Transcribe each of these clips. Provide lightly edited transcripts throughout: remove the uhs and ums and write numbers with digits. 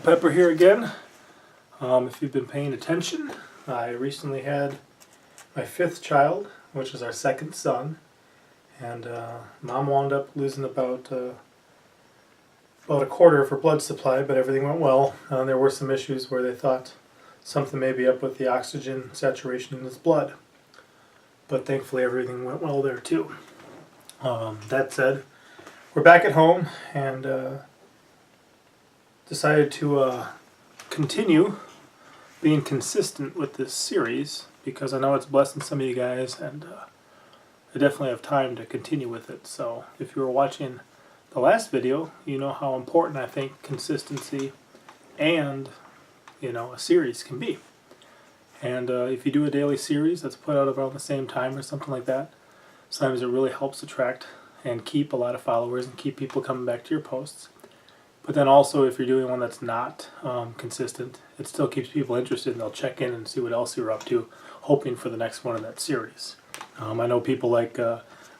Pepper here again. If you've been paying attention, I recently had my 5th child, which is our 2nd son, and Mom wound up losing about a quarter of her blood supply, but everything went well. There were some issues where they thought something may be up with the oxygen saturation in his blood, but thankfully everything went well there too. That said, we're back at home and decided to continue being consistent with this series because I know it's blessing some of you guys, and I definitely have time to continue with it. So if you were watching the last video, you know how important I think consistency and a series can be. And if you do a daily series that's put out around the same time or something like that, sometimes it really helps attract and keep a lot of followers and keep people coming back to your posts. But then also, if you're doing one that's not consistent, it still keeps people interested, and they'll check in and see what else you're up to, hoping for the next one in that series. I know people like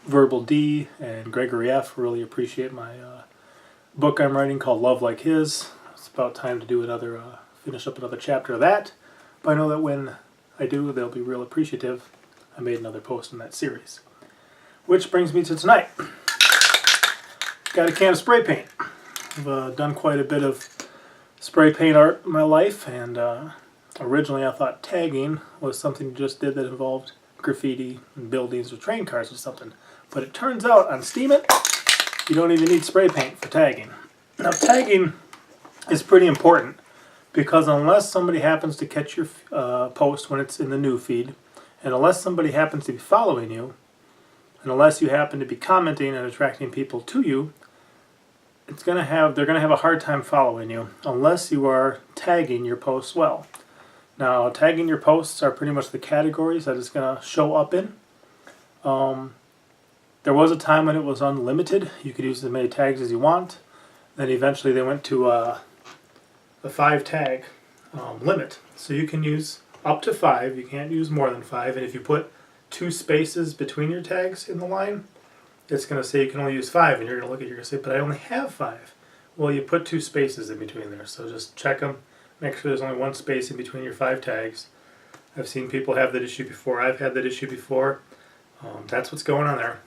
Verbal D and Gregory F. really appreciate my book I'm writing called Love Like His. It's about time to do another, finish up another chapter of that. But I know that when I do, they'll be real appreciative. I made another post in that series. Which brings me to tonight. Got a can of spray paint. I've done quite a bit of spray paint art in my life, and originally I thought tagging was something you just did that involved graffiti and buildings or train cars or something. But it turns out on Steemit, you don't even need spray paint for tagging. Now tagging is pretty important because unless somebody happens to catch your post when it's in the new feed, and unless somebody happens to be following you, and unless you happen to be commenting and attracting people to you, they're going to have a hard time following you unless you are tagging your posts well. Now, tagging your posts are pretty much the categories that it's going to show up in. There was a time when it was unlimited. You could use as many tags as you want. Then eventually they went to the 5 tag limit. So you can use up to 5. You can't use more than 5. And if you put 2 spaces between your tags in the line, it's going to say you can only use 5, and you're going to look at it, you're going to say, but I only have 5. Well, you put 2 spaces in between there, so just check them. Make sure there's only 1 space in between your 5 tags. I've seen people have that issue before. I've had that issue before. That's what's going on there.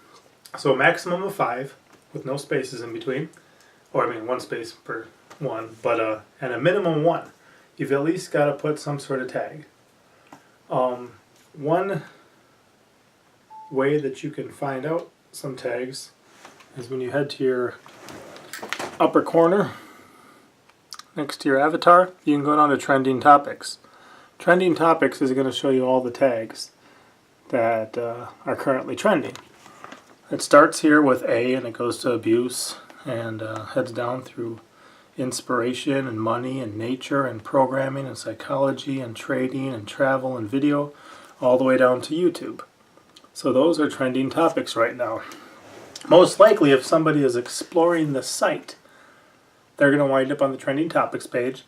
So a maximum of 5 with no spaces in between, or I mean 1 space per one, but and a minimum 1. You've at least got to put some sort of tag. One way that you can find out some tags is when you head to your upper corner next to your avatar, you can go down to Trending Topics. Trending Topics is going to show you all the tags that are currently trending. It starts here with A and it goes to abuse and heads down through inspiration and money and nature and programming and psychology and trading and travel and video, all the way down to YouTube. So those are trending topics right now. Most likely, if somebody is exploring the site, they're going to wind up on the trending topics page,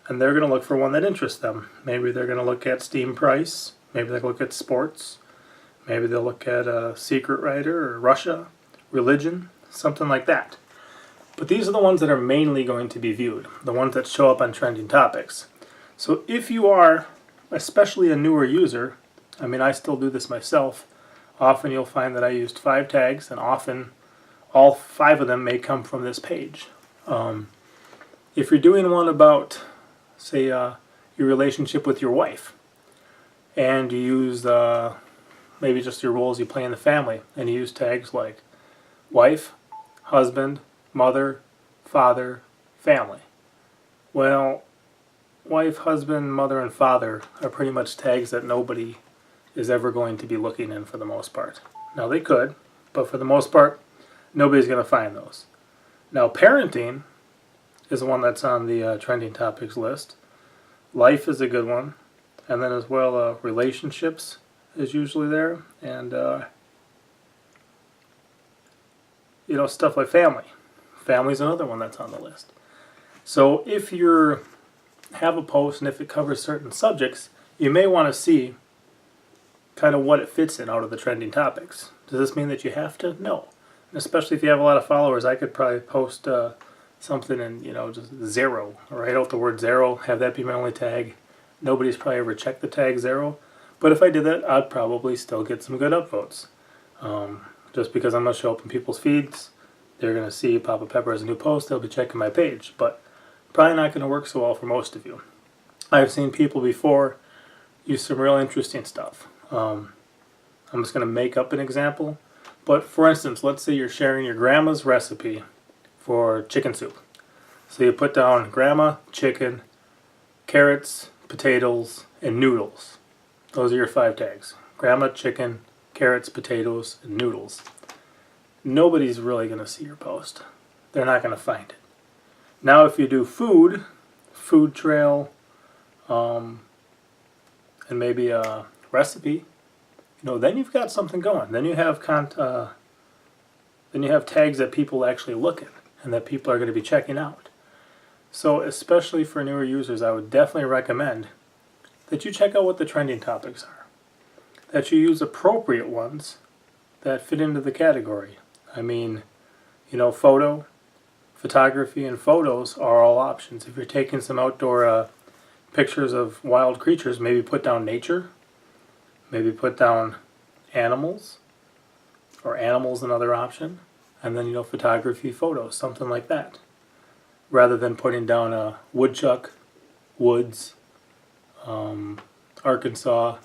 and they're going to look for one that interests them. Maybe they're going to look at Steam price, maybe they'll look at sports, maybe they'll look at a secret writer or Russia, religion, something like that. But these are the ones that are mainly going to be viewed, the ones that show up on trending topics. So if you are especially a newer user, I mean I still do this myself, often you'll find that I used 5 tags, and often all 5 of them may come from this page. If you're doing one about, say, your relationship with your wife, and you use maybe just your roles you play in the family, and you use tags like wife, husband, mother, father, family. Well, wife, husband, mother, and father are pretty much tags that nobody is ever going to be looking in for the most part. Now they could, but for the most part, nobody's going to find those. Now parenting is the one that's on the trending topics list. Life is a good one, and then as well relationships is usually there, and stuff like family. Family's another one that's on the list. So if you have a post and if it covers certain subjects, you may want to see kind of what it fits in out of the trending topics. Does this mean that you have to? No. And especially if you have a lot of followers, I could probably post something and, just zero. Write out the word zero, have that be my only tag. Nobody's probably ever checked the tag zero. But if I did that, I'd probably still get some good upvotes. Just because I'm going to show up in people's feeds, they're going to see Papa Pepper as a new post, they'll be checking my page. But probably not going to work so well for most of you. I've seen people before use some real interesting stuff. I'm just going to make up an example. But for instance, let's say you're sharing your grandma's recipe for chicken soup. So you put down grandma, chicken, carrots, potatoes, and noodles. Those are your 5 tags. Grandma, chicken, carrots, potatoes, and noodles. Nobody's really going to see your post. They're not going to find it. Now if you do food trail, and maybe a recipe, then you've got something going. Then you have tags that people actually look at and that people are going to be checking out. So especially for newer users, I would definitely recommend that you check out what the trending topics are. That you use appropriate ones that fit into the category. I mean, photography and photos are all options. If you're taking some outdoor pictures of wild creatures, maybe put down nature, maybe put down animals, or animals another option, and then photography, photos, something like that, rather than putting down a woodchuck, woods, Arkansas,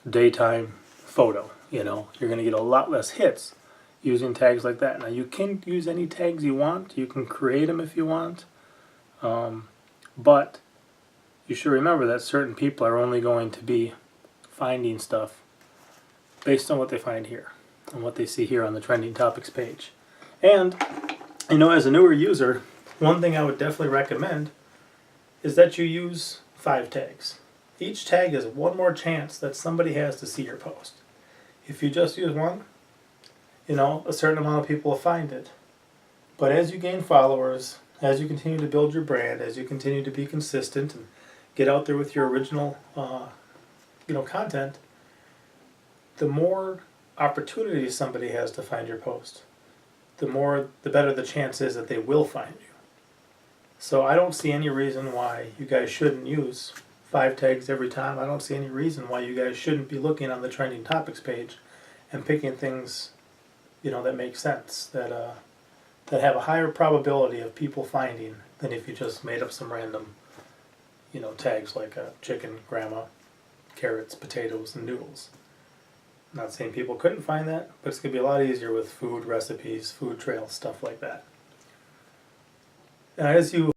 daytime photo. You're going to get a lot less hits using tags like that. Now you can use any tags you want, you can create them if you want, but you should remember that certain people are only going to be finding stuff based on what they find here and what they see here on the trending topics page. And as a newer user, one thing I would definitely recommend is that you use 5 tags. Each tag is one more chance that somebody has to see your post. If you just use one, a certain amount of people will find it. But as you gain followers, as you continue to build your brand, as you continue to be consistent and get out there with your original content, the more opportunities somebody has to find your post, the better the chance is that they will find you. So I don't see any reason why you guys shouldn't use 5 tags every time. I don't see any reason why you guys shouldn't be looking on the trending topics page and picking things that make sense, that have a higher probability of people finding than if you just made up some random tags like chicken, grandma, carrots, potatoes, and noodles. I'm not saying people couldn't find that, but it's going to be a lot easier with food recipes, food trails, stuff like that. Now, as you